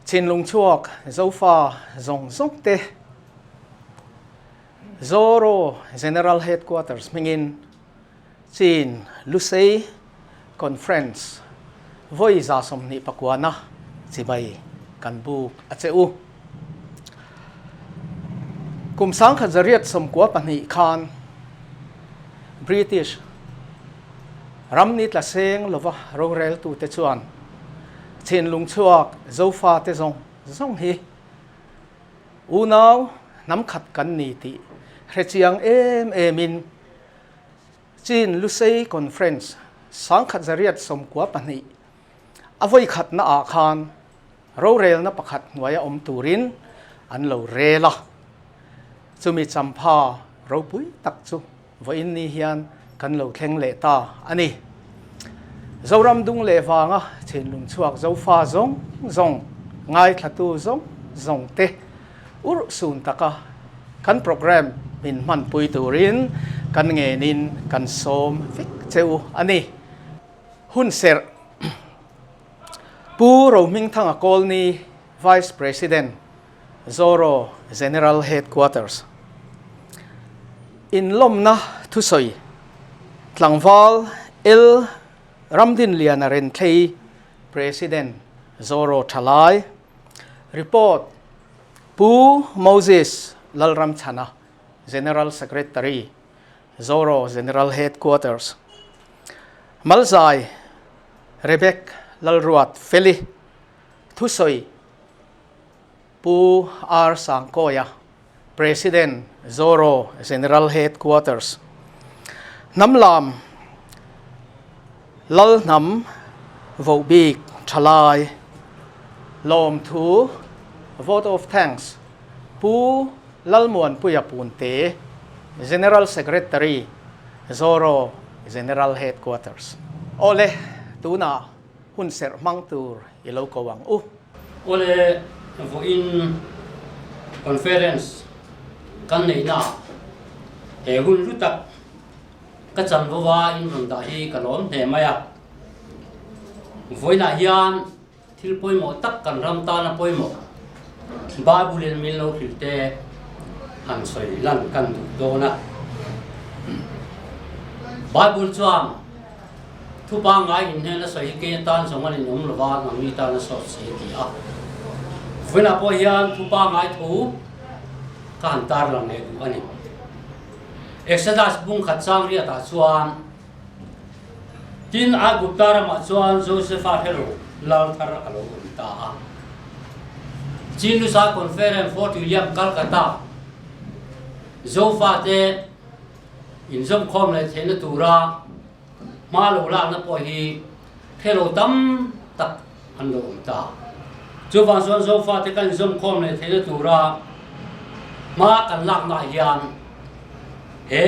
Chin lung chuak zofa zong zong te Zoro General Headquarters mingin Chin Lusei Conference voi za som ni pakwana chibai kanbu acheu kumsang khazariat som kwa pani khan British ramni tla seng lova rorel tu te chuan Chin lung chuak zofa te zong zong hi unaw nam khat kan ni ti hrechiang emin Chin Lusei Conference sang khat zariat som kwa pani avoi khat na a khan rorel na pakhat nuaya om turin an lo rela chumi champha ropui tak chu voin ni hian kan lo thleng le ta ani zoram dung le wanga Chin lung chuak zofa zong zong ngai thatu zong zong te ur sun taka kan program min man pui turin kan nge nin kan som fik cheu ani hun ser pu ro ming thang a kol ni Vice President Zoro General Headquarters in lomna thusoi tlangwal el ramdin liana ren thei President Zoro Thalai report pu Moses Lalram Chana General Secretary Zoro General Headquarters Malzai Rebek Lalruat Feli Thusoi Pu R Sangkoya President Zoro General Headquarters Namlam Lal Nam Vobik Thalai Lom Thu Vote of Thanks Pu Lalmuan Puyapunte General Secretary Zoro General Headquarters Ole tuna hun ser mangtur ilo kawang Ole vo in conference kan nei na he hun lutak ka chan wa in run da hi kalom he maya voina hian thil poimo tak kan ram ta na poimo babulin mil no khilte han soi lan kan do na babul chuang thu ba ngai in he na soi ke tan song an nom lova ngami ta na so se ti a voina po hian thu ba ngai thu kan tar lang ne ani Exodus bung khat sang ria ta chuan tin a guptara ma chuan Joseph Hello lal thar alo ta Chin Lusei Conference Fort William Calcutta Zofa te in zom khom le thena tura ma lo la na po hi Hello tam tak an lo ta chu van son Zofa te kan zom khom le thena tura ma kan lak na hian he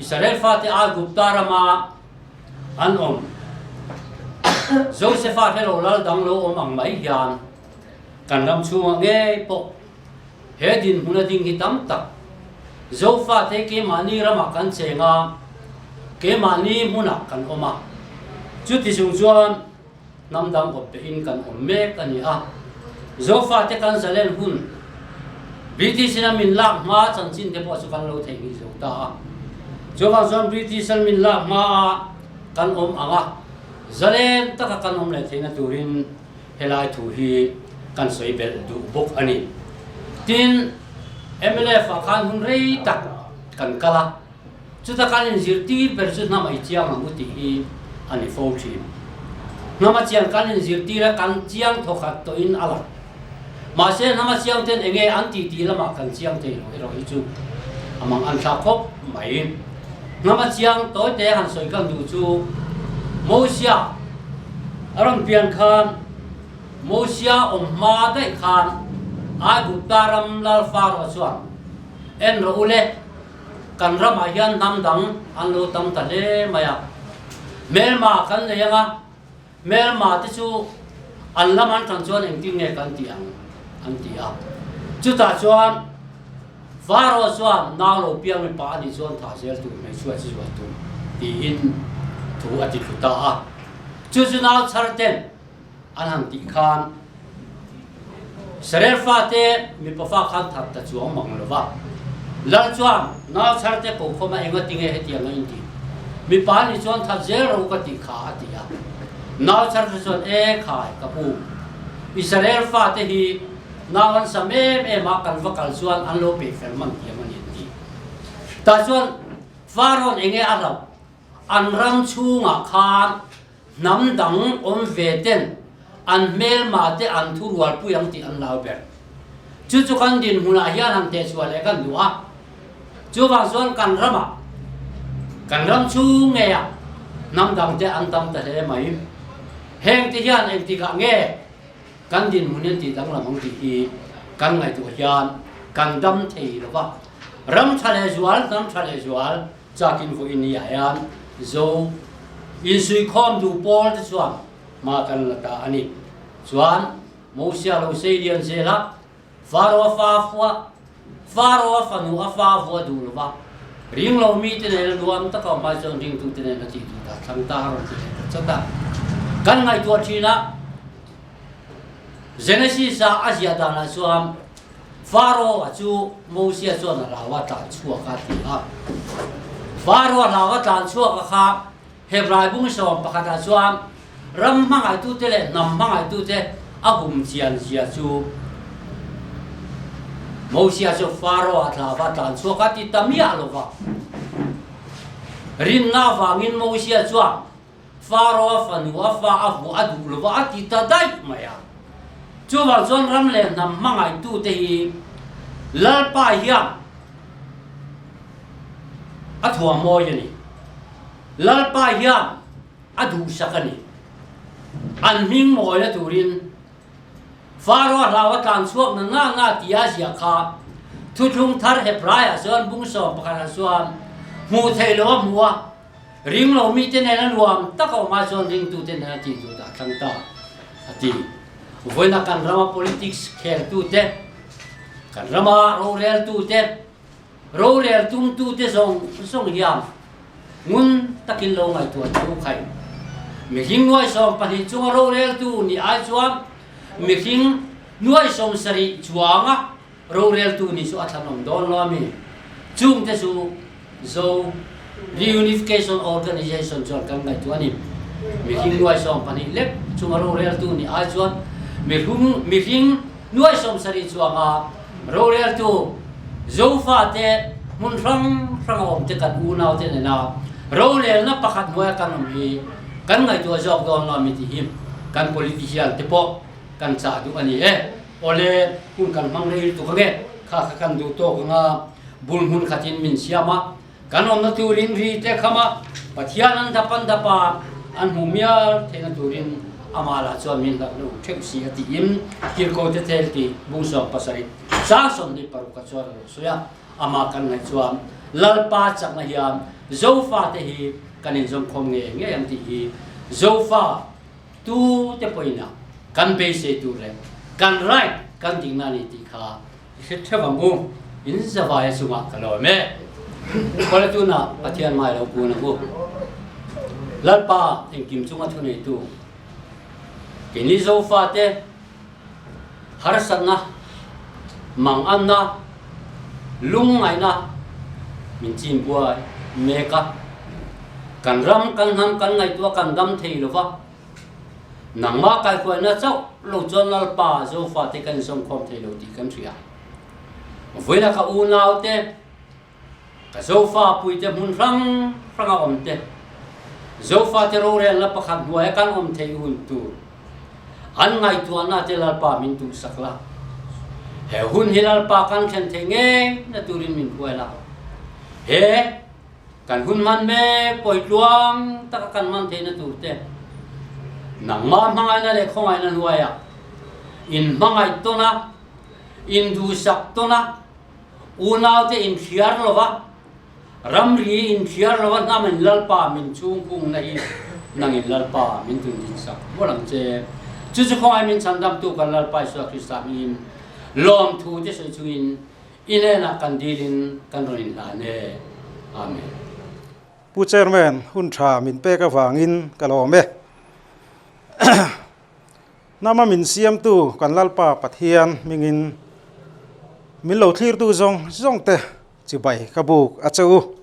Israel fa te a guptara ma an Joseph Hello lal dang lo ang mai hian kan ram chu nge po he din huna ding hi tam tak Zofa te ke mani rama kan chenga ke mani muna kan oma chu ti sung chuan nam dang op te in kan me kan a Zofa te kan zalen hun British na min lak ma chan chin te po chu kan lo thei hi zo ta Zofa zon British min lak ma kan anga zalen ta kan le theina turin helai thu hi kan soi bel du bok ani tin MLF akan hun rei tak kan kala chuta kan in zirti versus nama ichiang amuti hi ani fauchi nama chiang kan in zirti ra kan chiang thokhat to in ala ma se nama chiang ten enge anti ti lama kan chiang te ro hi chu amang an tha khop mai nama chiang toy te han soi kan du chu mosia aram pian khan mosia ma dai khan ai guptaram lal faro chuan en ro ule kan ram hian nam dang an lo tam ta le maya melma kan le yanga melma ti chu an laman kan chuan eng ti nge kan ti an ti a chu ta chuan faro chuan na lo piang mi pa ni chuan tha sel tu mai chu chi tu ti in thu ati thu ta a chu chu na char ten an han ti khan Israel fa te mi pa fa khan that ta chuang mang lova lal chuang naw char te ko khoma enga tinge hetiang in ti mi pa ni chuan tha zel ro ka ti kha atia naw char te chuan e khai ka pu Israel fa te hi nawan samem e ma kan vakal chuan an lo pe fel man ti man ti ta chuan faron enge alaw an ram chunga khan nam dang om ve ten an mel ma te an thu rual pu yang ti an lau ber chu chu kan din huna hian han te chual e kan duwa chu wang chuan kan ram chu nge ya nam dang te an tam ta he mai heng ti hian en ti ka nge kan din hunen ti dang lam ti hi kan ngai tu hian kan dam thei lo ba ram thale zual chakin fu in ya yan zo in sui khom du pol te chuan ma kan la ta ani chuan mosia lo sei dian se la faro fa nu afa fu du lo ba ring lo mi te ne luam ta ka ma chong ring tu te ne ti tu ta thang ta ro ti cha ta kan ngai tu thina Genesis sa Asia da na chuan faro chu mosia chuan la wa ta chua ka ti ha faro la wa ta chua ka kha Hebrai bung som pakata chuan ram mangai tu te le nam mangai tu te agum chian zia chu mosia chu faro atla wa tan chu ka ti tamia lo wa rin na wangin mosia chuan faro fa nu fa afu adu lo wa ti ta dai maya chu wa chuan ram le nam mangai tu te hi lal pa hiam athua mo yani lal pa hiam adu sakani an ming moi la turin faro lawa tan suak na nga tia sia kha thu thung thar he praya zon bung so pakara suam mu thei lo muwa ring lo mi te ne la nuam ta ko ma zon ring tu te na ti tu ta thang ta ati voina kan rama politics khel tu te kan rama ro rel tu tum tu te song hiam ngun takin lo ngai tu chu khai mi hing nuai som pani chung ro rel tu ni ai chuam mi hing nuai som sari chuanga ro rel tu ni su athanom don lo mi chung te su zo reunification organization chon kam ngai tu ani mi hing nuai som pani lep chung ro rel tu ni ai chuan mi hing nuai som sari chuanga ro rel tu zo fa te mun rang om te kan u nau te na ro le na pakhat noya kan mi kan ngai tu jok don la mi ti him kan politician te po kan cha du ani e ole kun kan mang rei tu kage kha kan du to nga bul hun khatin min siama kan om na turin ri te khama pathian an dapan dapa an humia the na turin amala cho min la lu thep si ati im kir ko te tel ti bung so pasari sa som ni paru ka cho so ya ama kan ngai chuam lalpa chak na hiam zofa te hi kanin zong khom nge nge am ti hi zofa tu te poina kan be se tu le kan right kan ding na ni ti kha se thewam u in zawa ya sunga kalo me kole tu na pathian mai lo pu na bu lalpa thing kim chunga thu nei tu kini zofa te har san na mang an na lung ngai na min chim buai meka kan ram kan ham kan ngai tua kan dam thei lo wa nang ma kai khoi na chau lo chon lal pa zo fa te kan som khom thei lo ti kan thria voi na ka u nau te ka zo fa pui te mun rang om te zo fa te ro re la pa khan buai kan om thei hun tu an ngai tua na te lal pa min tu sakla he hun hilal pa kan khen thei nge na turin min buai la he kan hun man me poi tuang ta kan man the na tu te nang ma mangai na le khongai na nuaya in mangai to na in du sak to na unau te in khiar lo wa ram ri in khiar lo wa na min lal pa min chung kung na hi nang in lal pa min tu din sak bolang che chu chu khongai min chandam tu kan lal pa so krista min lom thu te so chuin ine na kan dilin kan rin la ne amen pu chairman hun tha min pe ka wangin ka lo me nama min siam tu kan lalpa pathian mingin min lo thlir tu zong te chi bai kabuk achau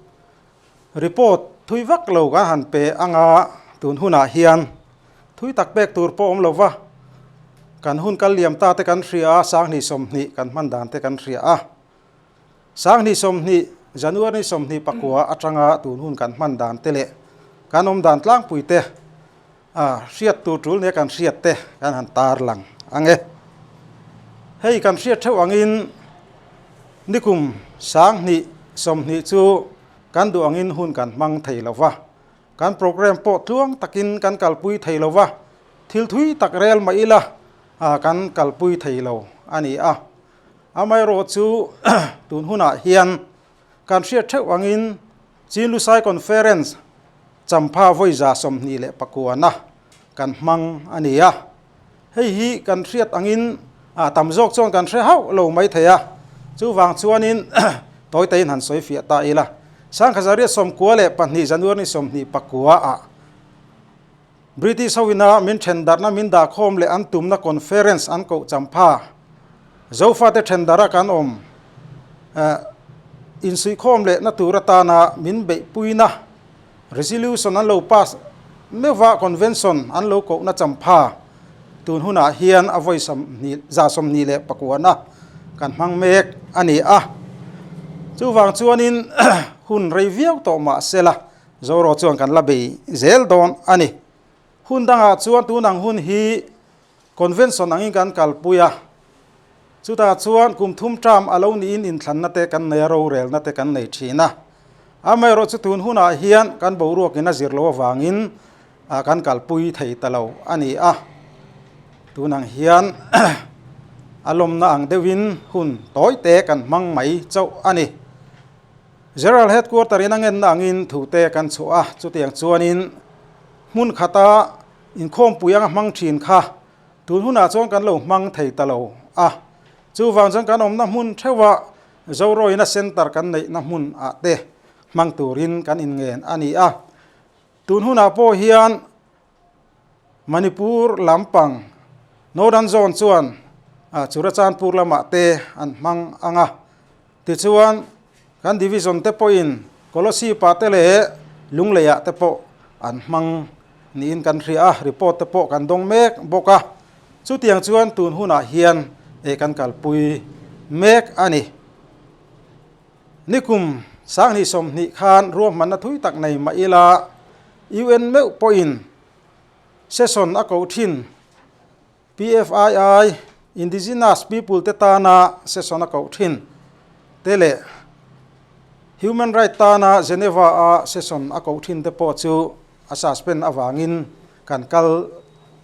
report thui vak lo ga han pe anga tun huna hian thui tak bek tur po om lova kan hun kal liam ta te kan hria sang ni som ni kan man dan te kan hria a sang ni som ni january som ni pakua atanga tun hun kan man dan te le kan om dan tlang pui te hriat tu tul ne kan hriat te kan han tar lang ange hei kan hriat theu angin nikum sang ni som ni chu kan du angin hun kan mang thei lova kan program po tluang takin kan kalpui thei lova thil thui tak rel mai ila kan kalpui thei lo ani amai ro chu tun huna hian kan hriat theu angin chin lu sai conference champha voiza som ni le pakuana kan mang ania hei hi kan hriat angin tam jok chon kan hre hau lo mai theya chu wang chuanin toy tein han soi fia ta ila sang khazaria som kwa le panni january som ni pakua british hawina min tender na min da khom le an tum na conference an ko champha zofa te tendera kan om in sui khom le na turata na min be puina resolution an lo pass mewa convention an lo ko na champha tun huna hian avoi sam ni za som ni le pakuana kan mang mek ani chu wang chuanin hun review to ma sela zoro chuan kan labe zel don ani hun danga chuan tu nang hun hi convention angin kan kalpuya chuta chuan kum thum tram alo ni in thlan na te kan nei ro rel na te kan nei thina amai ro chu tun huna hian kan bo ro kina zirlo wangin kan kalpui thei talo ani tu nang hian alom na ang dewin hun toy te kan mang mai chau ani general headquarter in angen na angin thute kan chua chu tiang chuanin mun khata in khom puyang mang thin kha tun huna chong kan lo mang thei talo chu wang jang kan om na mun thewa zoro ina center kan nei na mun te mang turin kan in ngen ani tun huna po hian manipur lampang northern zone chuan churachandpur lama te an mang anga ti chuan kan division te po in kolosi pa te le lungleya te po an mang ni in kan hria report te po kan dong mek boka chu tiang chuan tun huna hian kan kalpui mek ani nikum sang ni som ni khan ruam man na thui tak nei ma ila un me po in session a ko thin PFII indigenous people te ta na session a ko thin tele human right ta na geneva session a ko thin te po chu a suspend awangin kan kal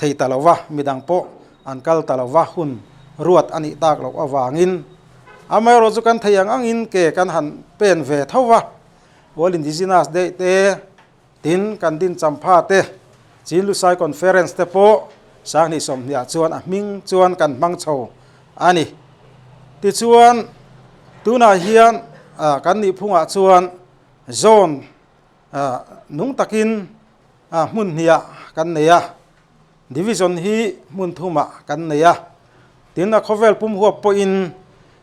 thei talawa midang po an kal talawa hun ruat ani tak lo awangin amai ro chu kan theiang angin ke kan han pen ve thowa all indigenous day te tin kan din champha te chin lu sai conference te po sang ni som nia chuan ming chuan kan mang chho ani ti chuan tuna hian kan ni phunga chuan zone nung takin mun nia kan neya division hi mun thuma kan neya tin a khovel pum huap po in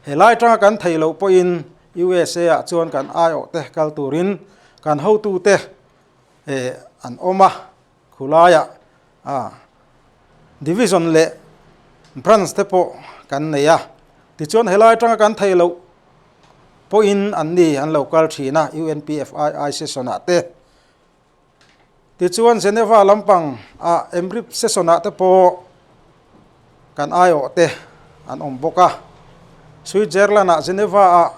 helai tanga kan thailo po in USA chuan kan ayo te kal turin kan ho tu te an oma khulaya division le branch te po kan neya ti chuan helai tanga kan thailo po in an ni an local thina UNPFI session te ti chuan Geneva lampang emrip session te po kan ayo te an omboka Switzerland Geneva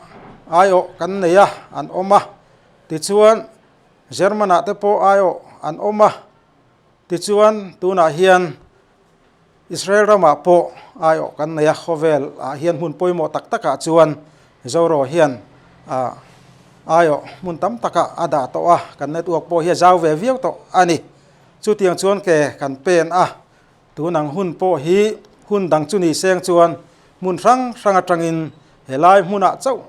ayo kan neya an oma ti chuan German te po ayo an oma ti chuan tuna hian Israel rama po ayo kan neya khovel hian hun poimo tak taka chuan zoro hian ayo mun tam taka ada to kan network po hi zaw ve viau to ani chu tiang chuan ke kan pen tunang hun po hi hun dang chu ni seng chuan mun rang atangin helai muna chau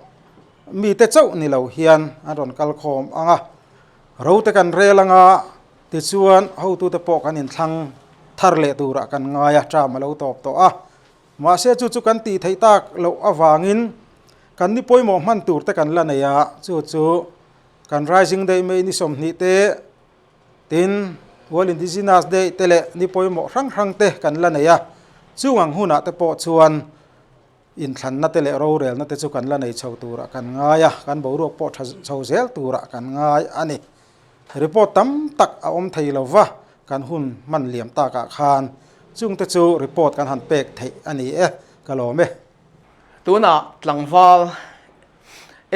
mi te chau ni lo hian aron kal khom anga ro te kan relanga ti chuan ho tu te po kan in thlang thar le tura kan ngaya tra ma lo top to a ma se chu chu kan ti thei tak lo awangin kan ni poimo man tur te kan la nei a chu kan rising day me ni som ni te tin World Indigenous Day tele ni poimo rang te kan la nei a chuang huna te po chuan in thlan na tele ro rel na te chu kan la nei chho tura kan ngaya kan bo ro po chho zel tura kan ngai ani report tam tak a om thei lova kan hun man liam ta ka khan chung te chu report kan han pek thei ani kalome tuna tlangwal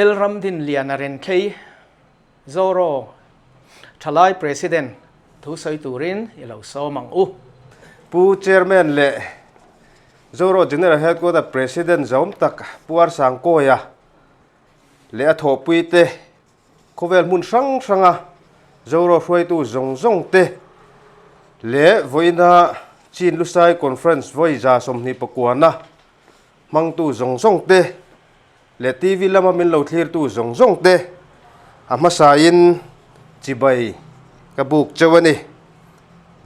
elram din lianaren thei zoro thalai president thu soi turin ilo so mang u pu chairman le zoro general headquarter president zom tak puar sang ko ya le a tho pui te khovel mun sanga zoro hroi tu zong te le voina chin lusai conference voi za som ni pakwana mang tu zong te le tv lama min lo thlir tu zong te ama sain chibai kabuk chawani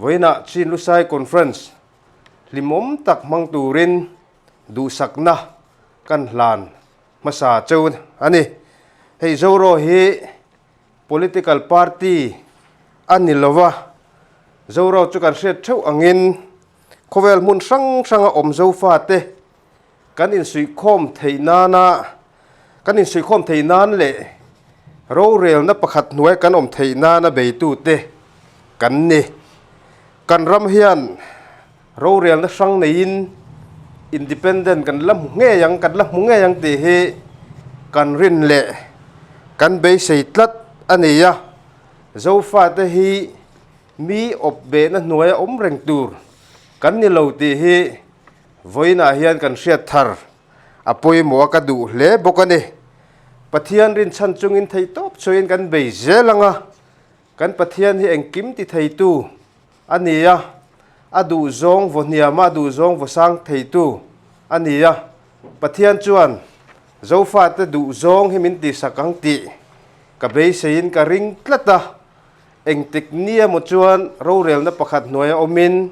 voina chin lusai conference limom tak mang turin du sakna kan hlan masa chawun ani hei zoro hi political party anilova zoro chu kan hret theu angin khovel mun sanga om zo fa te kan in sui khom theinan le ro rel na pakhat nuai kan om theina na beitu te kan ni kan ram hian ro rel na sang nein independent kan lam nge yang te he kan rin le kan be sei tlat ania zo fa te hi mi op be na nuai om reng tur kan ni lo ti hi voina hian kan hriat thar apoi mo ka du hle bokani pathian rin chan chungin thei top choin kan be zelanga kan pathian hi engkim ti thei tu ania adu zong vo niama du zong vo sang thei tu ania pathian chuan zo fa te du zong hi min ti sakang ti ka be sein ka ring tlata eng teknia mo chuan ro rel na pakhat noya omin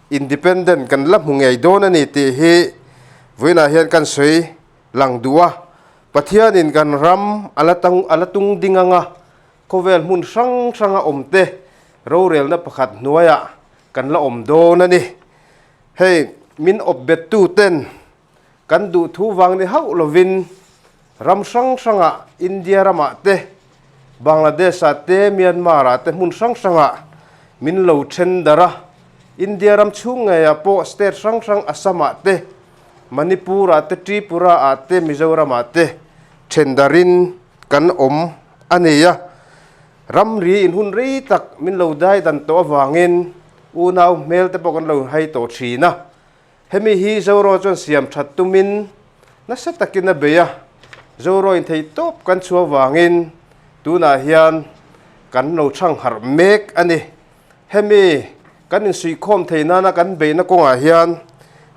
independent kan lam hungei don ani ti hi voina hian kan soi lang duwa pathian in kan ram alatung dinganga khovel mun sanga omte ro rel na pakhat noya kan la om don ani hey min op bet tu ten kan du thu wang ni hau lovin ram sanga India rama te Bangladesh te Myanmar te mun sanga min lo chen dara India ram chunga ya po state sang Assam te Manipur te Tripura te Mizoram te chendarin kan om ania ram ri in hun ri tak min lo dai dan to wangin unau mel te pokan lo hai to thina hemi hi zoro chon siam that tumin na satakin na beya zoro in thei top kan chuwa wangin tuna hian kan lo thang har mek ani hemi kan in sui khom theina na kan be na konga hian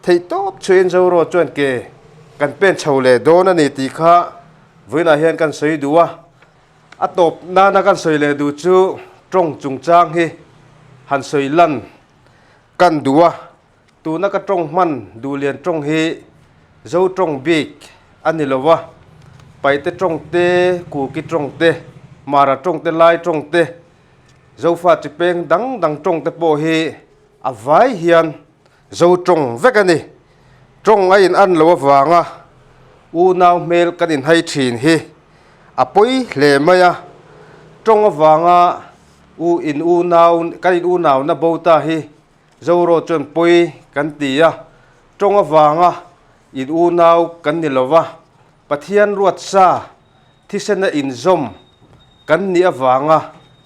thei top chen zoro chon ke kan pen chhole don ani ti kha voina hian kan soi duwa atop na kan soi le du chu trong chung chang hi han soi lan kan duwa tu na ka trong man du lian trong hi zo trong big anilowa pai te trong te ku ki trong te mara trong te lai trong te zo fa chi peng dang trong te po hi avai hian zo trong vekani trong ai in an lo wanga u naw mel kan in hai thin hi apoi le maya trong wanga u in u naw kan in u naw na bota hi zoro chon poi kan tia trong wanga in u naw kan ni lova pathian ruat sa thisena in zom kan ni awanga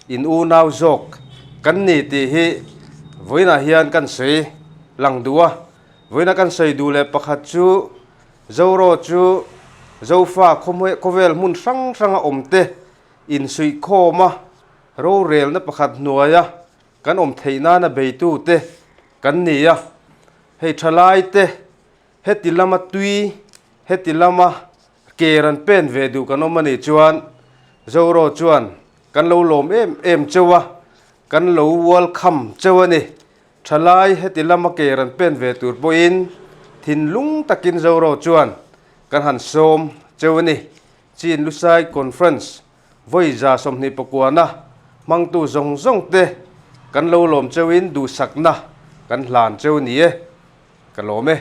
in u naw zok kan ni ti hi voina hian kan sei lang duwa voina kan sei du le pakhat chu zoro chu zofa khovel mun sanga omte in sui khoma ro rel na pakhat nuaya kan om theina na beitu te kan nia hei thalai te hetilama tui hetilama keran pen ve du kan omani chuan zoro chuan kan lo lom em chewa kan lo wal kham chewani thalai hetilama ke ran pen ve tur poin thin lung takin zoro chuan kan han som chewani chin lusai conference voi za som ni pokwana mang tu zong zong te kan lo lom chewin du sakna kan hlan chew ni e kan lome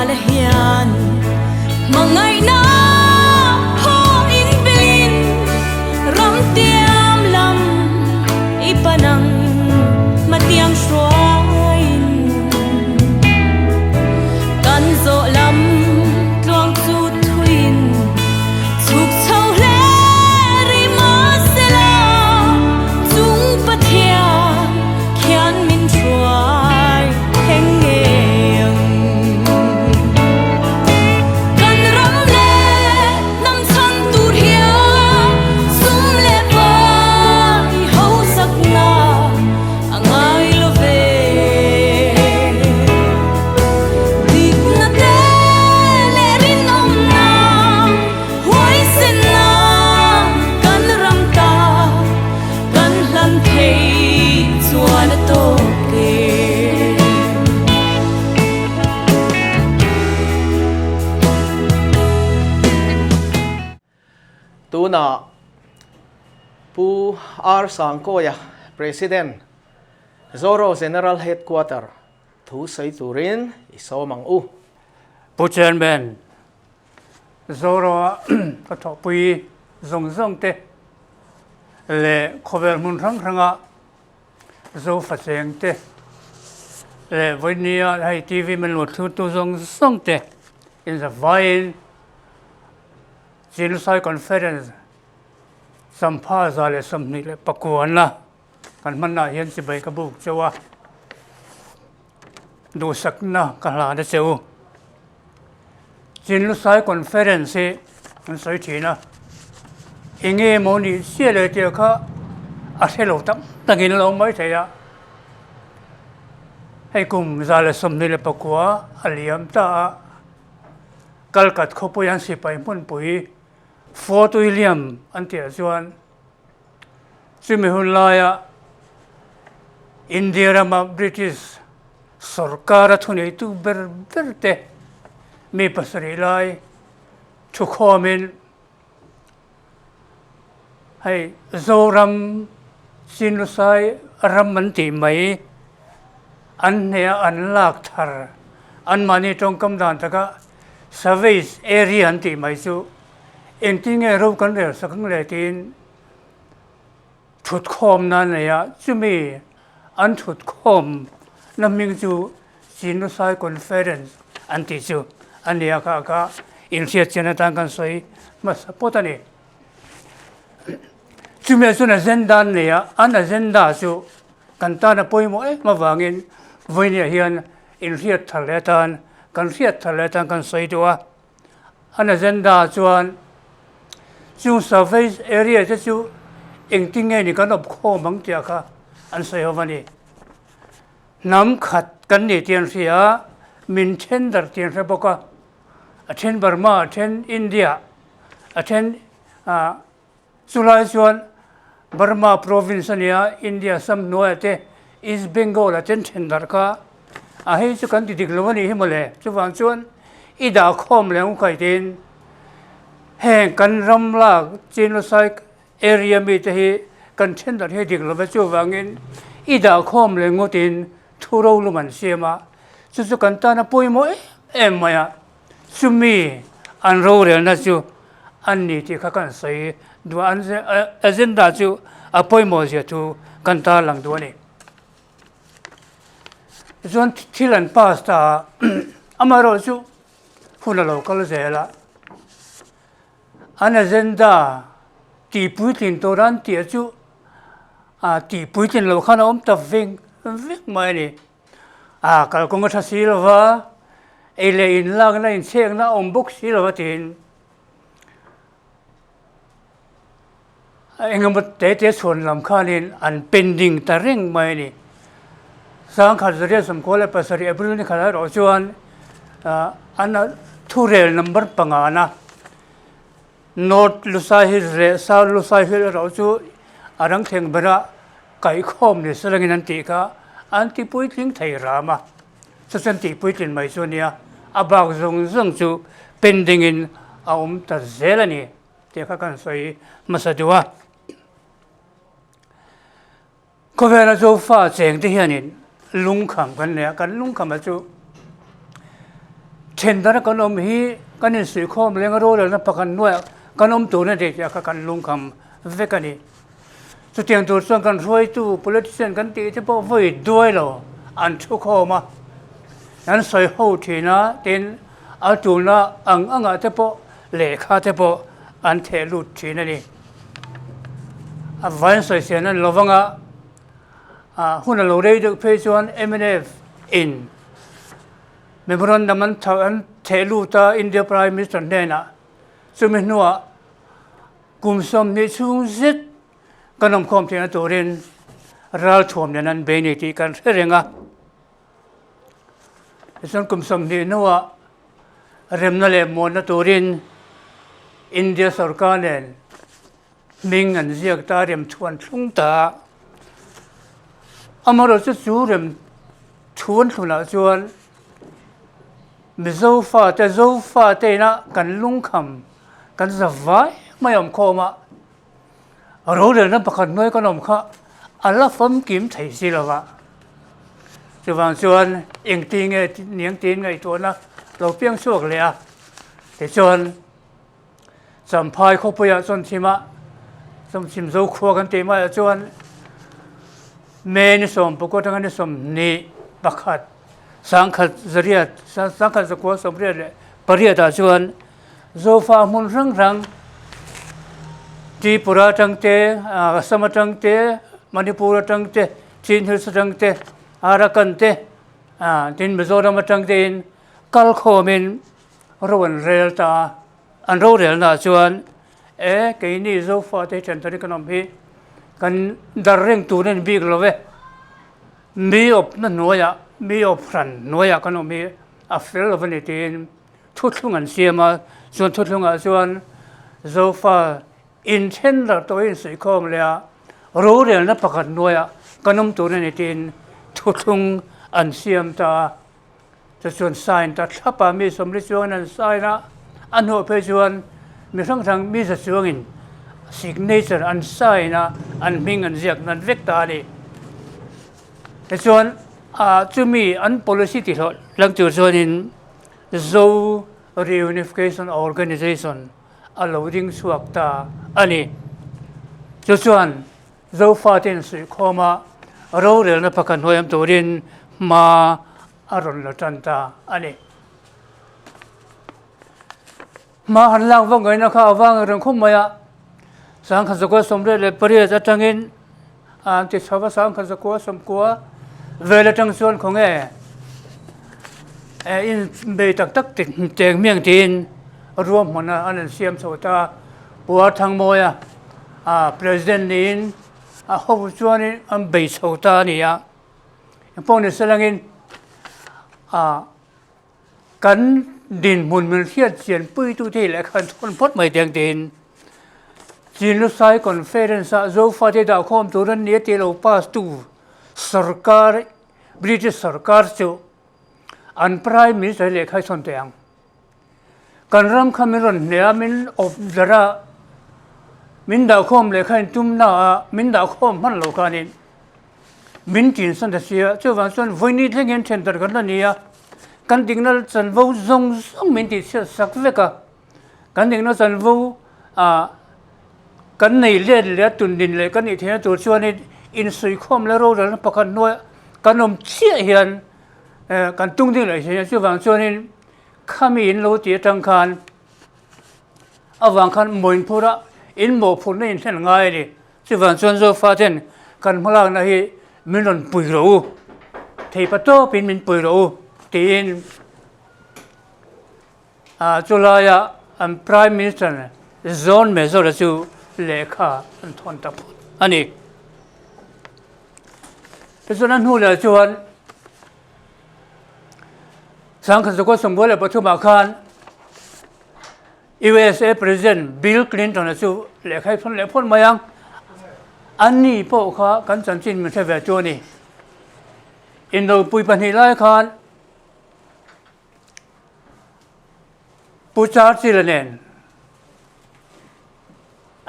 le hian mangai na ho in belin ram tiam lam ipanang matiang shroin kan zo lam tuang chu thuin chuk chau le ri ma sela chung pathia khian min chuai heng ngeang kan ram le nam chan tur hia sum le pa i ho sak na angai lo ve dik na te le rin om na huai sen na kan ram ta kan hlan thei chuan a to ke tuna pu ar sangkoya president Zoro General Headquarter thu sai turin iso mang u Bộ chairman Zoro ka thọ pui zong zong te le khovel mun rang ranga zo fa seng te le voinia hai TV men lo thu tu zong zong te in the vine Genocide Conference sampha zale samni le pakuana kan manna hian si bai ka bu chawa do sakna ka la da cheu Genocide Conference an soi thina inge moni siale te kha a thelo tam tangin lo mai thaya hei kum zale samni le pakua aliam ta kalkat khopoyan si pai mun pui Fort William antia chuan chumi hun laia India rama British sarkara thunei tu ber te mi pasari lai thu khomin hai zoram sinusai ram man ti mai an ne an lak thar an mani tong kam dan taka service area an ti mai chu en ti nge ro kan le sakang le tin thut khom nan ya chumi an thut khom naming chu Genocide Conference an ti chu an ya ka in sia chena tang kan soi ma support ani chumi chu na zendan ne ya an agenda chu kan ta na poimo ma wangin voinia hian in sia thaletan kan soi duwa an agenda chuan chung surface area te chu engting nge ni kan op kho mang tia kha an sai hawani nam khat kan ni tian ria min chen dar tian re boka athen Burma athen India athen sulai chuan Burma province ania India sam noate East Bengal athen chen dar kha a hei chu kan ti dik lowani himale chu wang chuan ida khom leng kai tin heng kan ram la Genocide area mi te hi kan chen dar he dik lo ba chu wangin ida khom le ngotin thuro lu man siama chu kan ta na poimo em maya sumi an ro re na chu an ni ti kha kan sai du an agenda chu a poimo je tu kan ta lang du ni zon thilan pasta amaro chu hunalo kal zela an agenda ti putin toran ti chu ti putin lo khana ta ving mai ni kal kong tha silwa ele in lang na in cheng na bok silwa tin engam te chon lam khanin an pending ta ring mai ni sang kha zare sam kole pasari april ni khala ro chuan ana thurel number pangana North Lusahil re South Lusahil ro chu arang theng bara kai khom ni sarangin an ti ka anti puitling thai rama sasan ti puitlin mai sonia abak zong chu pending in ta zelani te kha kan soi masadua ko vera zo fa cheng te hianin lung kham kan ne kan lung kham chu เช่นนั้นกันอมฮีกันอินสุยข้อมเลี้ยงรู้เลยนะพักกันน้อยกันอมตัวนั่นเด็กอยากกันลุงคำเวกันนี่สุดที่ตัวส่วนกันรวยตู้ politician กันตีที่พวกวิ่งด้วยหรออันทุกข้อมานั้นใส่หูทีนะเต็นเอาจูนะอังที่พวกเหล็กข้าที่พวกอันเทลุดทีนั่นนี่วันใส่เสียนั้นเราฟังหุ่นเราได้ดูเพจวัน MNF in เมื่อวันนั้นมันเทลุตาอินเดียพรายมิสเตอร์เนี่ยนะสมัยนู้นกลุ่มสมนิชุงซิดกันนำความที่นั่นตัวเรียนรัลทวมนั้นเบนิตีกันเรื่องส่วนกลุ่มสมนินู้นเริ่มนั่นแหละมอนตัวเรียนอินเดียสุรการเนี่ยมิงอันเสียกตาเริ่มชวนทุ่งตาอามาเราจะจูเริ่มชวนทุนละชวนมิโซฟาแต่โซฟาแต่นะกันลุงคำกันสบายไม่ยอมโคมาเราเดินนั้นประคันน้อยก็นมข้าอันละฟัมกิมไทยสิละวะจะวางชวนเองตีไงเนียงตีไงตัวนะเราเพียงช่วงเลยแต่ชวนสัมภาระเขาไปจนชิมะสมชิมโซคัวกันเต็มมาชวนเมนิสมปกติงั้นนิสมนี่บักขัดสังขัดจริยสังขัดสกัวสมเรียดปริยตาชวนโซฟามุนรังที่ปุระจังเตสมจังเตมณีปุระจังเตจีนฮิลส์จังเตอารักันเตดินมิโซรามจังเตนกัลโคมินรวนเรลตาอันรู้เรลนาชวนกินี่โซฟาเตจันทริกันอมพีกันดาริงตูนินบิกลเวมีอบนั่นหน่วยมีอบรันหน่วยกันอมพีอัฟเฟลวันนี้ทีนทุกทุกอันเสียมาส่วนทุกทุกอันส่วนโซฟาอินเทนเราตัวอินสุยข้อมเลยรู้เรื่องนับประกันด้วยกันนมตัวนี้ทีนทุกทุกอันเสียมตาจะส่วนสายตัดทับปามีสมฤทธิ์ส่วนนั้นสายนะอันหัวเพจวนมีทั้งทางมีสัดส่วนสิกเนเจอร์อันสายนะอันมิงอันเสียกนั้นเวกตาดีแต่ส่วนจะมีอัน policy ที่เขาหลังจากส่วนนี้ Zo Reunification Organization อาลูดิ้งสวักตาอันนี้จุดส่วนเราฟาตินสุขมาเราเรียนพักกันหัวยันตัวเรียนมาอารมณ์ละจันตาอันนี้มาหันหลังว่างไงนะคะว่างเรื่องคุ้มไหมสังขารสกุลสมเด็จเลยปริยัติจังอินที่ชาวสังขารสกุลสมกัวเวลาจังส่วนของอินเบตักตักติดแจงเมียงจีนรวมมันอันนั้นเสียมโซตาปัวทางมวยpresident นี้เขาชวนนี่อันเบสโซตานี่พวกนี้แสดงอินกันดินมุนมันเทียดเสียนปุ้ยตุที่แหละคันคนพดไม่เตียงดินจีนลุไซคอนเฟอเรนซ์โซฟาที่ดาวคอมตัวนั้นเนี่ยที่เราพาสตูสรการบริติชสรการจูอันพรายมิสเล็กให้สนเตียงการรำคำมิรอนเนี่ยมินอบดาระมินดาวคอมเล็กให้ตุ้มหน้ามินดาวคอมมันโลกานินมินจีนสันเดียช่วยวันส่วนวันนี้เรื่องเงินเช่นเดียวกันนั่นเนี่ยกันดิ่งนั้นสันวูซงมินติเสียสักเวกกันดิ่งนั้นสันวูกันในเลี้ยเลี้ยตุนดินเลยกันอีกทีนั้นตัวช่วยนี่อินสุยคอมแล้วเราเรื่องประกันน้อยกันนมเชี่ยเหียนกันตุ้งดิ่งเลยใช่ไหมช่วยวันส่วนนี้ข้ามีอินโลตีจังคันเอาวางคันมวยพูระอินโมพูนี่อินเส้นง่ายเลยช่วยวันส่วนโซฟาเทนกันพลังนั้นมินนปุยรู้ที่ประตูเป็นมินปุยรู้ที่อินจุฬาอัน Prime Minister โซนเมโซระจูเลขาอันทอนตะพุอันนี้เพราะฉะนั้นหูเลยชวนสังคมสกุลสมบูรณ์และปัจจุบันคัน USA President Bill Clinton จูเลขาพ้นเลพ้นมายังอันนี้พวกเขากันจันจินมันใช่แบบโจนี่อินโดปุยปันหิไลคันปูชาร์ซิลเนน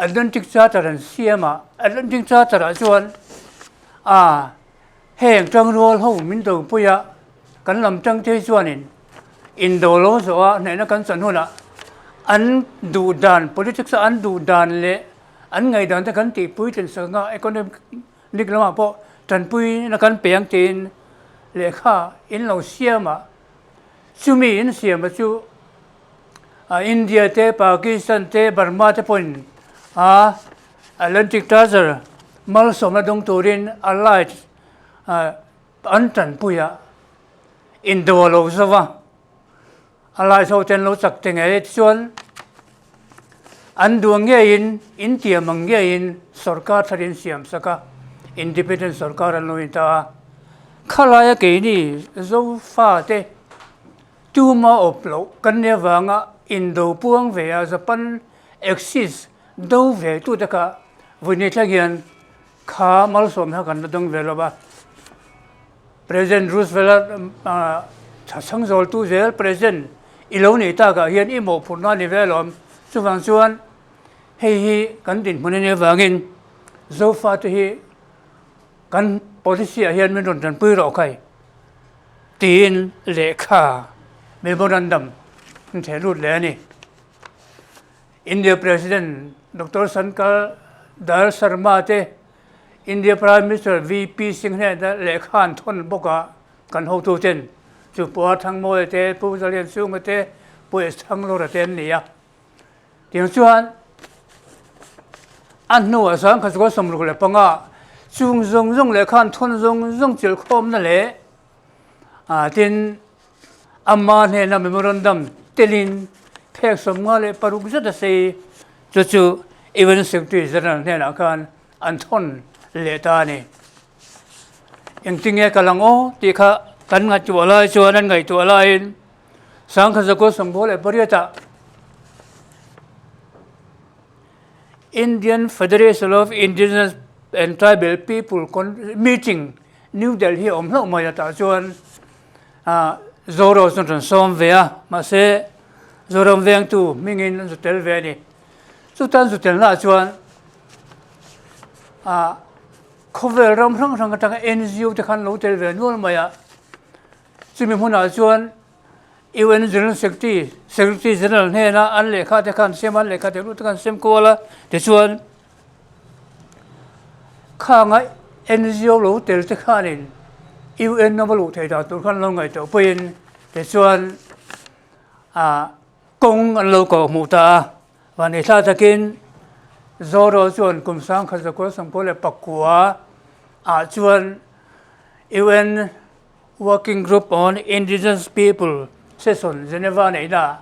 อันนั้นจิกชาตรันเสียมาอันนั้นจิกชาตรันชวนแห่งจังรัวเขามินโดปุยะกันลำจังเทชวนิน Indo lo so a nei na kan chan huna an du dan politics an du dan le an ngai dan ta kan ti pui ten sa nga economic lama po tan pui na kan peang tin le kha in lo siama chumi in siama chu India te Pakistan te Burma te pon Atlantic Treasure mal som na dong turin allied an tan puya Indo lo sawa allied so ten lo sak teng e chuan an duang nge in India mang nge in sarkar tharin siam saka independent sarkar an lo ta khalaya ke ni zo fa te tu ma oplo kan ne wanga Indo puang ve a Japan exist do ve tu ta ka vune thagian kha mal som ha kan dong ve lo ba President Roosevelt sang zol tu zel President ilo ni ta ka hian imo phurna ni ve lom chuwang chuan hei kan din mun ne wangin zo fa te hi kan policy a hian min ron tan pui ro khai tin lekha memorandum the lut le ni India President Dr. Shankar Dayal Sharma te India Prime Minister VP Singh ne da lekhan thon boka kan ho tu chen chu po thang mo te pu zalian su ma te pu thang lo ra ten ni ya tiang chuan an no asang kha ko som lu le panga chung zong zong lekhan thon zong zong chil khom na le tin amma ne na memorandum telin phek som nga le paruk zata se chu even secretary general ne na kan an thon le ta ni eng tinge kalang o ti kha kan nga chu ala chu an ngai tu ala in sang kha ko som bole pariata Indian Federation of Indigenous and Tribal People meeting New Delhi lo ma ta chuan zoro son som vea ma se zorom veng tu mingin zutel ve ni chutan zutel na chuan cover ram rang ta NGO te khan lo tel ve nol maya chumi huna chuan UN General Secretary General ne na an lekha te khan sem an lekha te ru te khan sem ko la te chuan kha ngai NGO lo tel te khanin UN na balu thei da tur khan lo ngai to pin te chuan kong an lo ko mu ta wa ni tha takin zoro chuan kum sang kha ko sam ko le pakua chuan UN Working Group on Indigenous People session Geneva nei da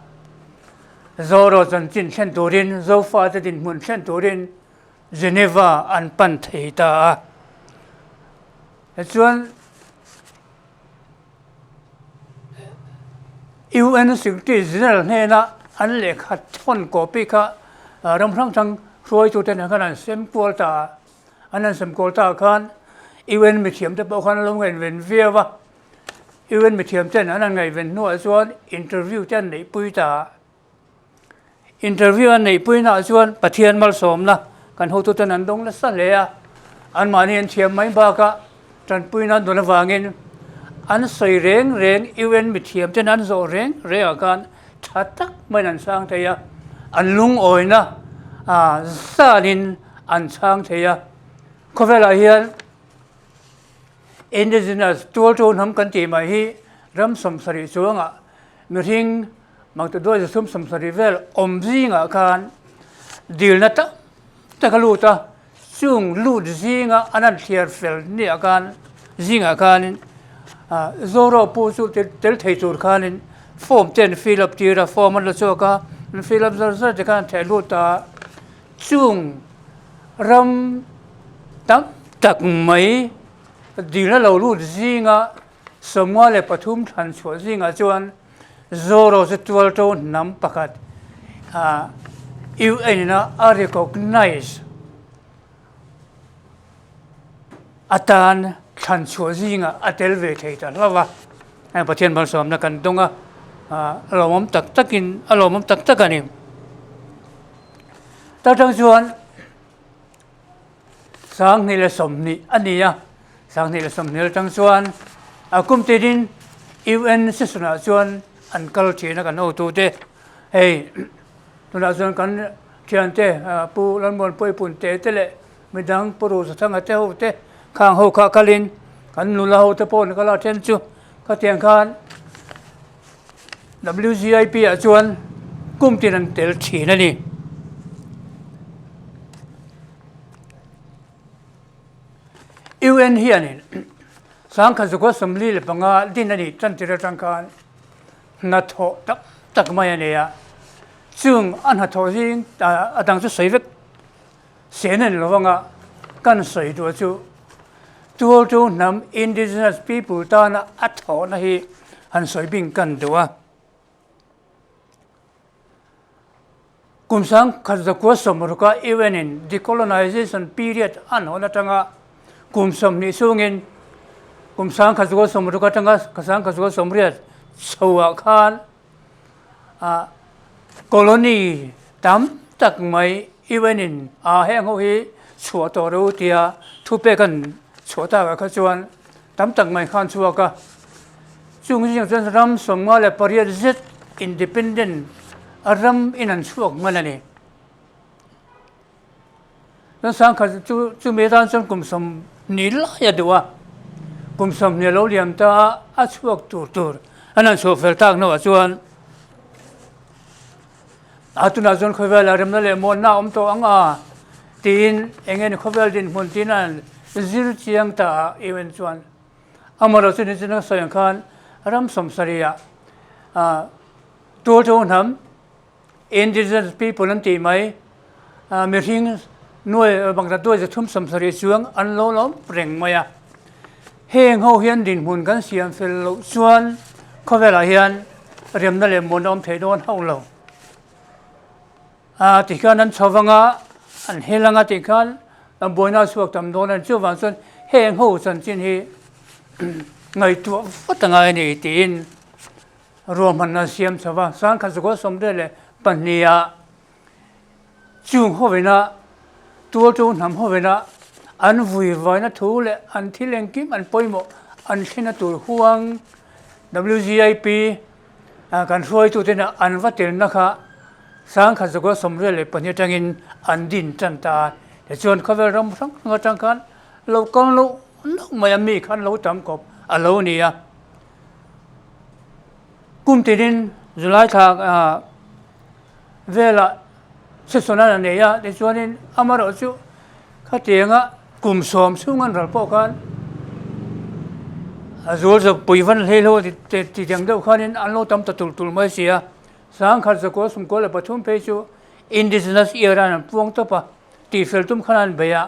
zoro chan chin chen turin zo fa te din mun chen turin Geneva an pan thei ta chuan UN Secretary General ne na an lekha thon copy kha ram rang thang roi tu ten khan sem kol ta anan sem kol ta khan UN mi thiam te po khan lo ngen ven via wa UN mi thiam ten anan ngai ven no chuan interview ten nei pui ta interview an nei pui na chuan pathian mal som na kan ho tu ten an dong la sa le a an mani an thiam mai ba ka tan pui na don wangin an soi reng UN mi thiam ten an zo reng re a kan thatak mai nan sang the ya an lung oi na sanin an sang the ya khovela hian indigenous tol ham kan ti mai hi ram som sari chuanga mi ring mang to do som sari vel om zinga kan dil na ta kalu ta chung lu zinga anan thiar fel ni akan zinga kan zoro pu chu tel thei tur khanin form ten fill up tira form an la choka fill up zar te kan thelu ta chung ram tak mai dila lo lu zinga somwa le pathum than chho zinga chuan zoro se twal to nam pakhat UN na recognize atan than chho zinga atel ve thei ta lawa pathian bal som na kan donga alomam tak takani ta tang chuan sang ni le som ni ania sang ni le som ni tang chuan akum te din UN sesuna chuan an kal thina kan ho tu te hey tuna zon kan thian te pu lan mon poi pun te te le midang puru sa thang te ho te khang ho kha kalin kan nu la ho te pon kala then chu ka tiang khan WGIP a chuan kum tin an tel thina ni UN hianin sang kha zuko somli le panga din ani chan tira tang kan na tho tak mai ani ya chung an ha tho jing adang chu sei vek senen lowanga kan sei do chu tu nam indigenous people ta na a tho na hi han soi bing kan doa kum sang kha zuko somruka UN in decolonization period an hona tanga kum som ni sungin kum sang kha zuko somruka tanga kasang kha zuko somriat sowa khan colony tam tak mai evenin heng ho hi chua to ro tia thu pe kan chota ka chuan tam tak mai khan chua ka chung jing chen ram somma le pariat zet independent aram in an chuak manani dan sang kha chu me dan chon kum som ni la ya dewa kum som ne lo liam ta a chuak tur anan so fel tak no chuan atuna zon khovel aram na le mon na to anga tin engen khovel din mun tin an zir chiang ta even chuan amaro sin sin sayang khan ram somsaria to nam indigenous people an ti mai meeting noi bangla to je thum somsari chuang an lo lom preng maya heng ho hian din mun kan siam fel lo chuan khovel a hian rem na le mon om theidon ho lo tikhan an chawanga an helanga tikhan an boina suak tam don an chu wan son heng ho san chin hi ngai tu fatanga ni tin roman na siam chawa sang kha zuko somre le pania chung ho vena tu nam ho vena an vui vaina thu le an thileng kim an poimo an thina tur huang WGIP kan roi tu tena an vatel na kha sang kha zuko somre le pania tangin an din chan ta de chuan khavel ram sang ngatang kan lo kong lo mayami khan lo tam kop alo nia kum tin July tha vela sesona ne ya de chuanin amaro chu khatenga kum som sungan ral po khan azul zo puivan helo ti jang do khanin anlo tam ta tul mai sia sang khar ko sum ko le pathum pe chu indigenous era na puang to pa ti fel tum khanan beya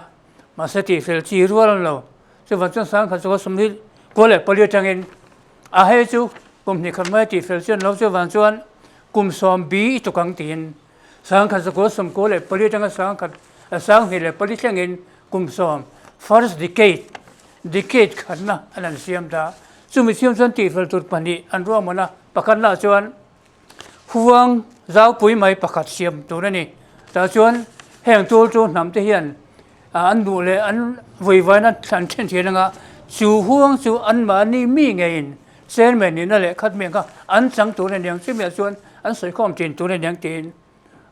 ma se ti fel chi rual lo chu van sang khar ko sum hi ko le pali tangin a he chu kum ni khan mai ti fel chen lo chu van chuan kum som bi to kang tin sang khar ko sum ko le pali tang sang hi le pali tangin kum som first decade khanna anan siam da chumi siam chan ti fel tur pani an ro mana pakan la chuan huang zau pui mai pakhat siam turani ta chuan heng tu nam te hian an du le an voi vaina than chen thianga chu huang chu an ma ni mi ngein sen men ni na le khat me ka an chang tu ne nyang chimya chuan an soi khom tin tu ne nyang tin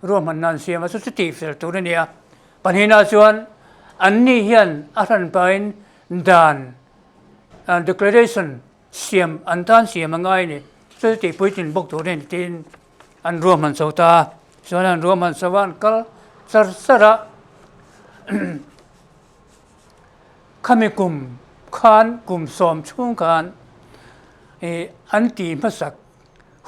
ro man nan siam su ti fel tu ne nia panina chuan an ni hian a ran pain dan declaration siam an tan siam ngai ni su ti pui tin bok tu ne tin an roman sota chuan an roman sawan kal sara khamikum khan kum som chung kan an ti masak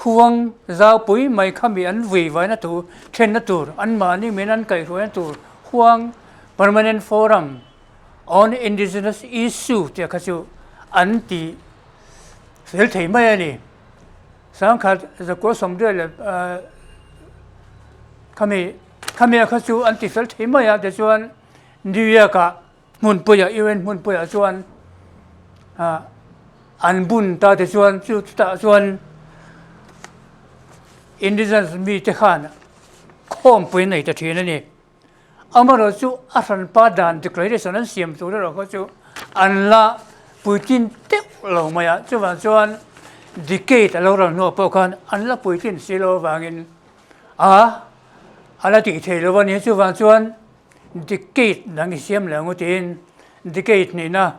huang zau pui mai khami an vi vai na tu then na tur an ma ni men an kai roan tur huang permanent forum on indigenous issue te khachu an ti fel thei mai ni sang kha za ko som de le khami khachu an ti fel thei mai ya de chuan niya ka mun puya event mun puya chuan an bun ta de chuan chu ta chuan indigenous mi te khan khom pui nei ta thina ni amaro chu a ran pa dan declaration an siam tu ro ko chu an la puitin te lo maya chu wa chuan decade alo ran no po khan an la pui tin silo wangin ala ti thelo wan hi chu wang chuan decade nang siam la ngutin decade ni na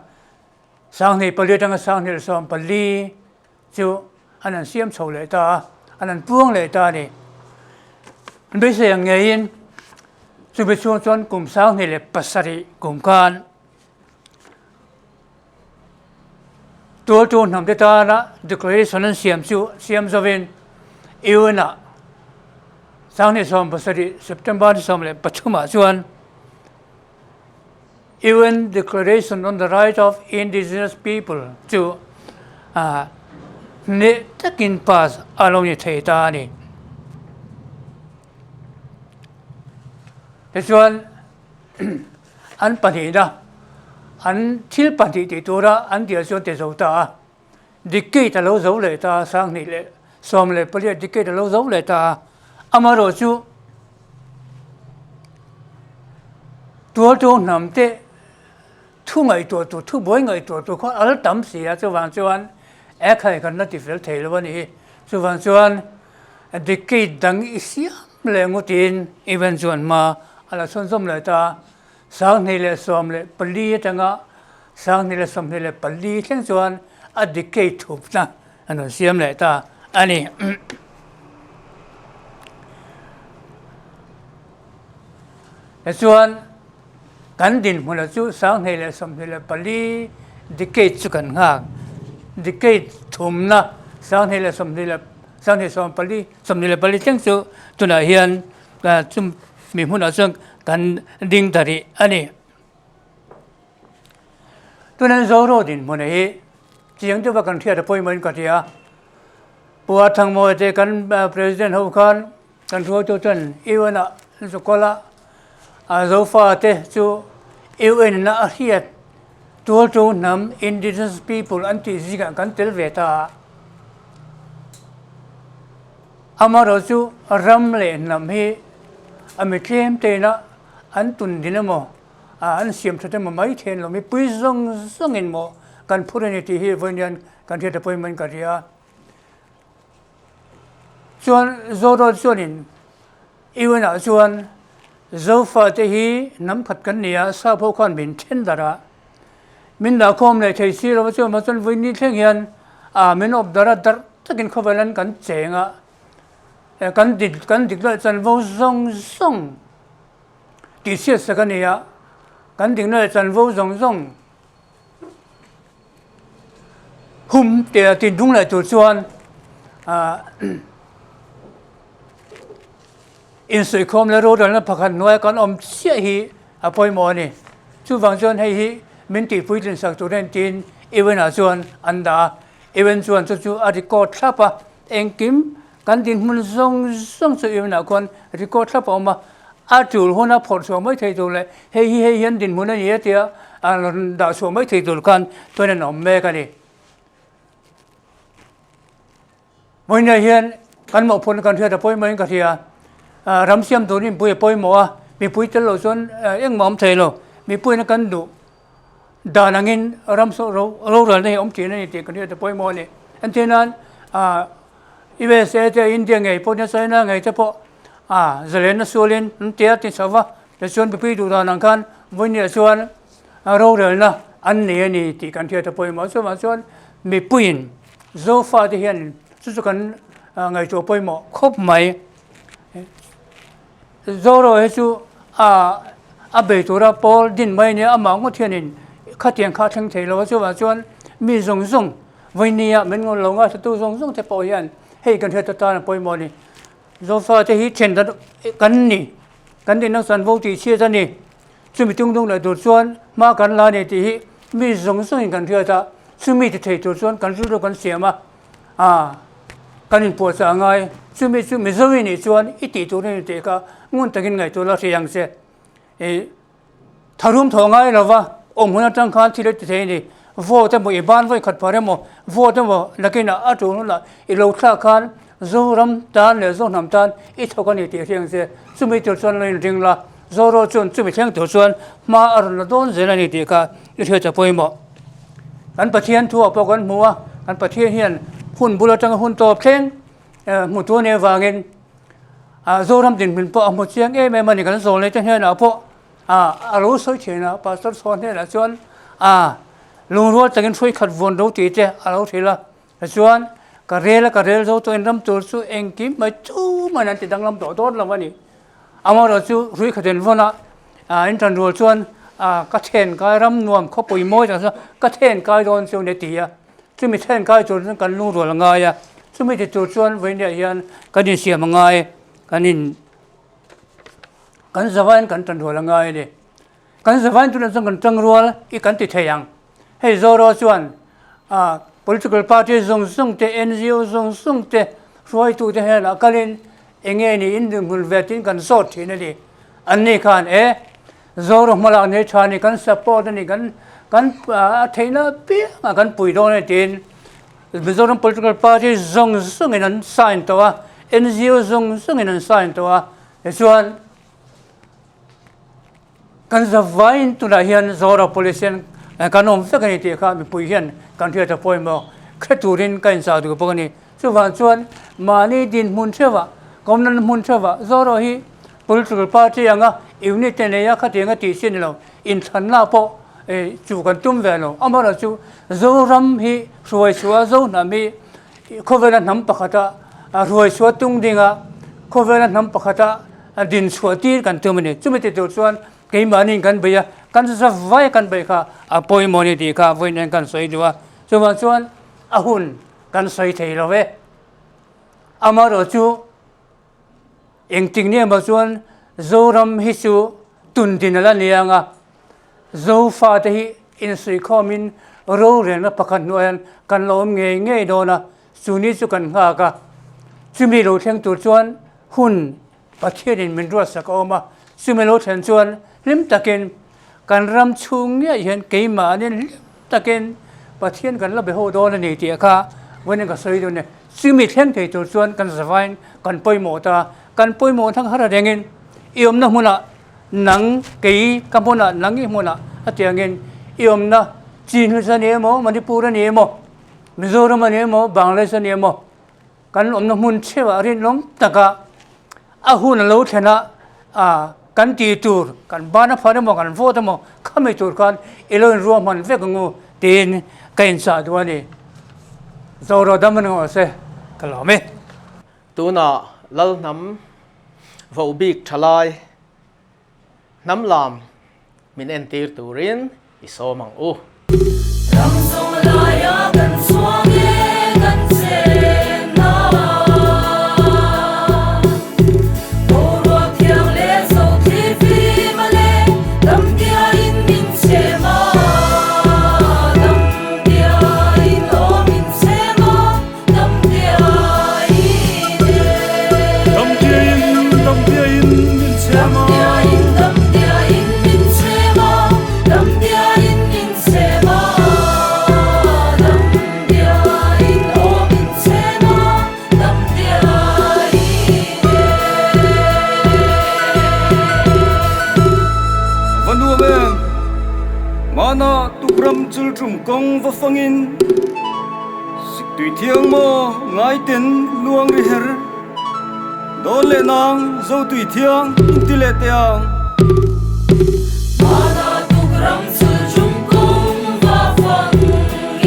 sang nei pali tang sang nei som pali chu anan siam chho le ta anan puang le ta ni be se yang ngein chu be chuan kum sang nei le pasari kum kan tu nam de ta na declaration an siam chu siam zawin iuna sang nei som pasari September som le pachuma chuan UN Declaration on the Right of Indigenous People to ne takin pas along ni thei ta ni this one an pani da an thil pani ti tura an dia chuan te zo ta dikki ta lo zo le ta sang ni le som le pali dikki ta lo zo le ta amaro chu tu nam te thu ngày tu thu bối ngày tu con ở tấm xì á cho vàng chuan ác hay còn nó chỉ phải thấy là vấn đề cho vàng chuan để cái đằng xí lệ ngô tiền even chuan mà là xuân xôm lại ta sáng nay là xóm lại pali chẳng á sáng nay là xóm nay là pali chẳng chuan để cái thục na anh xem lại ta anh ấy chuanกันดินมันจะสร้างให้เลยสมให้เลยปลีดิเกตสุกันงาดิเกตทุ่มนะสร้างให้เลยสมให้เลยสร้างให้สมปลีสมให้เลยปลีจังสุตัวไหนเฮียนก็จุ่มมีหุ่นเอาซึ่งกันดิ่งตารีอันนี้ตัวนั้นโซโรดินมันเองเจียงที่ว่ากันเทียดป่วยมันก็เทียปวดทางมวยเจกันประธานฮูคันกันทัวร์ตัวจนอีวันน่ะสุกละso far te chu UN na hiat tu nam indigenous people anti ziga kan tel veta amaro chu ram le nam hi ami tlem te na an tun dinamo an siam thate ma mai then lo mi pui zong in mo kan phurani ti hi vonian kan the appointment ka ria chuan zoro chuanin UN a chuan dấu phật thì nắm phật cấn nia sa phô con mình trên đó mình đã com này thầy sĩ rồi chứ mà chân với ní thế hiền mình ốp đó tất cả không phải là cắn chèn cắn địch lại chân vô rong tí xịt sẽ cái nia cắn địch lại chân vô rong hum thì đúng lại tụt chuan in soi com le ro dan la pakhan noi kan om sia hi apoi mo ni chu wang chuan hei hi min ti pui tin sak tu ren tin even a chuan anda even chuan chu a record thapa engkim kan din mun song chu even a kon record thapa ma a tul hona phor so mai thei tu le hei hian din mun ani tia a da so mai thei tu kan to na nom me ka ni moi na hian kan mo phon kan thia da poi mai ka thia ram siam tu ni pui poi mo mi pui tel lo chuan eng mom thei lo mi pui na kan du da nangin ram so ro ra nei om ti nei ti kan thia da poi mo ni an tenan USA te India ngai po na China ngai te po Zelen Solin tia ti sawa le chuan pi du da nang kan voi ni chuan ro ra na an ne ni ti kan thia da poi mo so ma chuan mi puin zo fa ti hian chu kan ngai to poi mo khop mai zoro he chu a be tura pol din mai ne amang ngo thianin khatiang kha thang thei lo chu wa chuan mi zong voi nia men ngo lo nga tu zong te po hian hei kan theta ta na poi mo ni zo fa te hi chen da kan ni kan din nang san vo ti chia ta ni chu mi tung la du chuan ma kan la ni ti hi mi zong kan theta chu mi ti thei tu chuan kan ru kan siama kan in po sa ngai chu mi zo ni chuan iti tu ni te ka ngun takin ngai to la riang se tharum thongai lawa omuna tang khan thile te ni vo te mo iban voi khat pare mo vo te mo lakina atu no la I lo thla khan zo ram tan le zo nam tan I thokan ni te riang se chumi tu chuan lein ring la zo ro chun chumi theng tu chuan ma ar na don zela ni te ka I the cha poi mo kan pathian thu apo kan muwa kan pathian hian hun bula tang hun top theng mu tu ne wangin zo ram din min po mu chiang em mani kan zo le chen na po alo soi chena pastor son ne la chuan lung ro tangin thui khat von do ti te alo thila chuan ka rel zo to in ram tur su eng kim mai chu man an ti dang lam do dot lawani amaro chu rui khaten vona in tan ro chuan ka then kai ram nuam kho pui moi cha ka then kai don chu ne ti ya chu mi then kai chu kan lung ro la nga ya chu mi ti chu chuan vein ya hian kan ni siam ngai kanin kan zawan kan tan ro la ngai ni kan zawan tu na kan tang ro I kan ti theyang hei zo ro chuan political party zong te NGO zong te roi tu te hela kalin enge ni indum hul vetin kan sort thi ni anni khan zoro mala ne chani kan support ni kan theina pi kan pui do ne tin Mizoram political party zong in an sign to NGO zong in an sign to chuan kan zavain tu la hian zoro politician kanom sakani ti kha mi pui hian kan thia ta poimo khaturin kan sa du pogani chuan mani din mun thewa komnan mun thewa zoro hi political party anga unit ne ya khatenga ti sin lo in thanna po chu kan tum ve lo amara chu zoram hi ruai chua zo na mi khovela nam pakhata ruai chua tung dinga khovela nam pakhata din chhuati kan tumani chumite to chuan ke mani kan beya kan sa vai kan be kha apoi moni ti kha voin kan soi duwa chuan ahun kan soi thei lo ve amaro chu engting ne ma chuan zoram hi chu tun din la nianga zo fa te hi in sui khomin ro ren na pakhat nuan kan lom nge dona chuni chu kan nga ka chumi lo theng tur chuan hun pathianin min ro sakoma chumi lo then chuan lim takin kan ram chung nge hian keima nen lim takin pathian kan la be ho dona ni ti kha wen ka soi do ne chumi theng thei tur chuan kan zawain kan poimo ta kan poimo thang hara rengin iom na huna nang kei kamona nangi huna atiangin iom na chin sa ne mo manipur ne mo mizoram ne mo bangladesh ne mo kan om na mun chewa rin long taka ahun lo thena kan ti tur kan bana phare mo kan vote mo khami tur kan elon ro man ve ngu tin kain sa duani zoro daman ngo se kalame tuna lal nam vo bik thalai nam lam min entir turin iso mang u ram song la ya kan suang ye kan se na do ro thiang le so thi fi ma le dam dia in min se ma dam dia in o min se ma dam dia in dam dia in min se ma mana tukram chul trum kong va fangin sik tui thiang mo ngai ten luang ri her dole nang zo tui thiang intile teang mana tukram chul trum kong va fangin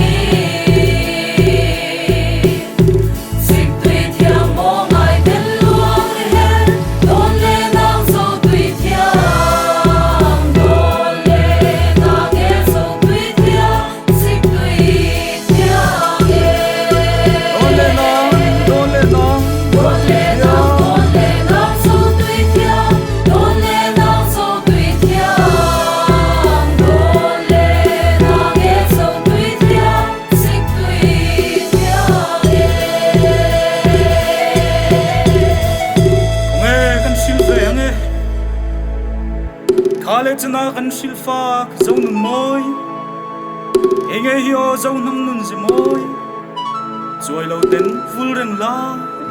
sik tui thiang mo ngai ten luang ri her dole nang zo tui thiang dole nang zo tui thiang sik tui thiang dole nang zo tui thiang dole nang zo tui thiang dole nang zo tui thiang sik tui thiang nge kan sil ve nge khale chna kan sil fa zo nun moi enge hio zo nam nun ze moi choi lo ten ful reng la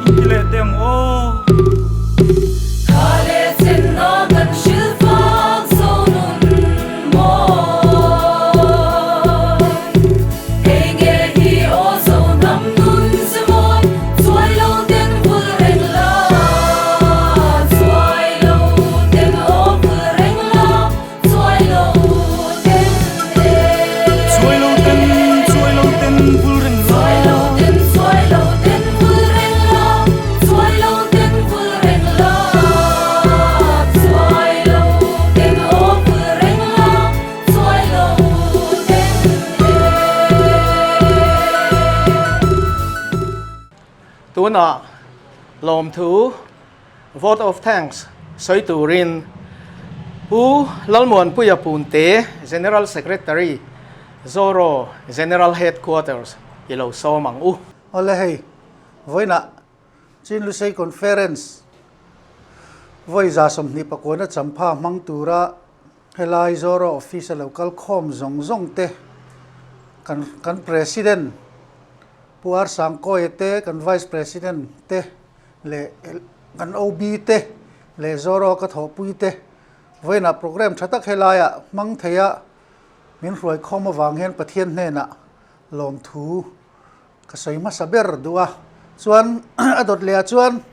intile teang o khale chen no kan shil fak so nun mo enge hi o so nam nun tuna lom thu vote of thanks soi turin pu lalmon puya punte General Secretary Zoro General Headquarters ilo so mang u ole hei voina chin lu sei conference voi za som ni pakona champha mang tura helai Zoro office local khom zong te kan president puar sangko ete kan vice president te le kan OB te le Zoro ka thopui te voina program thatak helaya mang theya min roi khom awang hen pathian hne na lom thu ka soima saber duwa chuan adot le chuan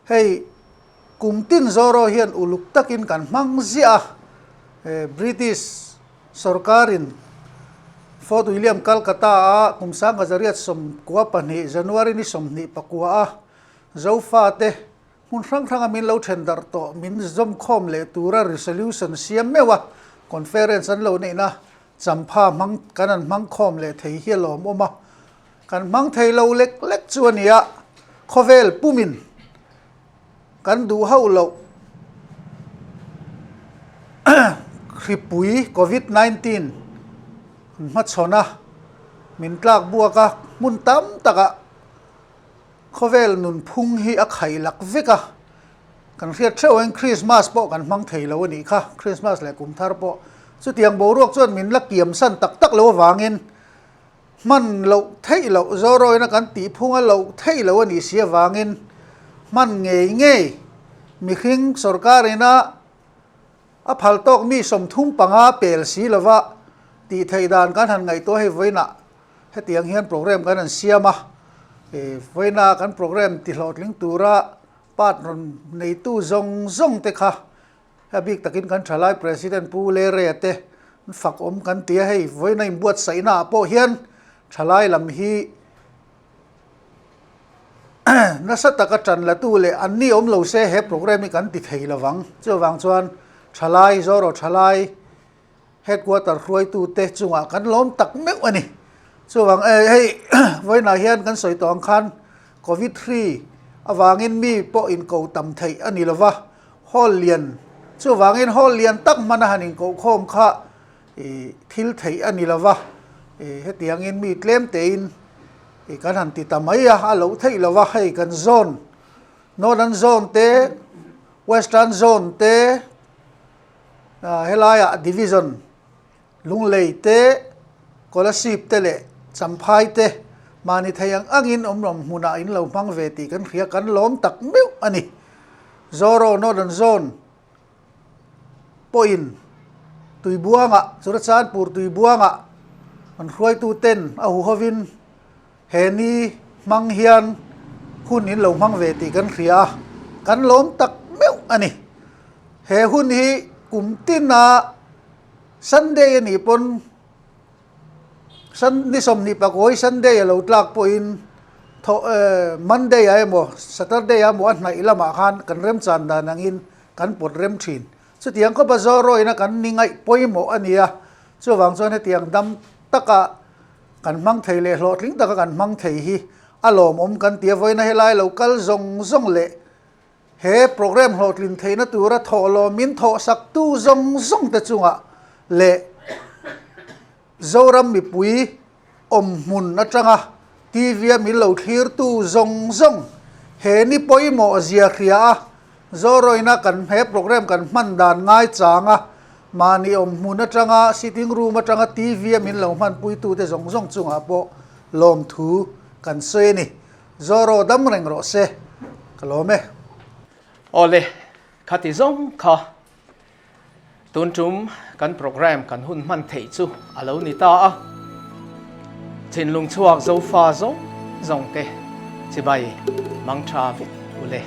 hei kumtin Zoro hian uluk takin kan mang zia British sarkarin Fort William Calcutta a kumsang kazariat som kwa pani January ni som ni pakwa a zofa te mun rang amin lo tender to min zom khom le tura resolution siam mewa conference an lo nei na champha mang kanan mang khom le thei hi lom oma kan mang thei lo lek chuania khovel pumin kan du hau lo khipui COVID-19 ma chona min tlak buaka mun tam taka khovel nun phung hi a khai lak veka kan riat theueng Christmas po kan mang thei lo ani kha Christmas le kum thar po chu tiang bo ruak chuan min la kiam san tak lo wangin man lo thei lo Zoro na kan ti phunga lo thei lo ani sia wangin man nge mi khing sarkarina a phaltok mi som thum panga pel si lova ti theidan kan han ngai to he voina he tiang hian program kan an siama voina kan program ti hlot ling tura patron nei tu zong te kha habik takin kan thalai president pu le re te fak kan tia hei voina im buat saina po hian thalai lam hi nasa taka chan la tu le anni lo se he program kan ti thei lawang chawang chuan thalai Zoro thalai headquarter ruai tu te chunga kan lom tak meu ani chuwang hei voina hian kan soi tong khan COVID-3 awangin mi po in ko tam thei ani lova hol lian chuwangin hol lian tak mana hanin ko khom kha thil thei ani lova he tiangin mi tlem te in kan han ti tamai a lo thei lova hei kan zone northern zone te western zone te helaya division lunglei te scholarship te le champhai te mani thayang angin omrom huna in lo mang ve ti kan khia kan lom tak meu ani Zoro northern zone point tuibuanga surachan pur tuibuanga an khoi tu ten a hu hovin heni mang hian hun in lo mang ve ti kan khia kan lom tak meu ani he hun hi kumtina Sunday ni pon ni som ni pakoi Sunday lo tlak po in Monday ay mo Saturday ay mo at na ilama kan rem chanda nangin kan pot rem thin so tiang ko ba Zoro ina kan ningai poi mo ania so wang so ne tiang dam taka kan mang thei le hlot ling taka kan mang thei hi alom kan tia voina helai local zong le he program hlot lin thei na tura tholo min tho sak tu zong te chunga le Zoram mi pui mun atanga TV mi lo thir tu zong he ni poi mo zia khria Zoro ina kan he program kan man dan ngai changa mani mun atanga sitting room atanga TV min lo man pui tu te zong chunga po lom thu kan se ni Zoro dam reng ro se kalome ole khati zong kha tun chum kan program kan hun man thei chu alo ni ta a chin lung chuak zo fa zong te chi bai mang tha vi ule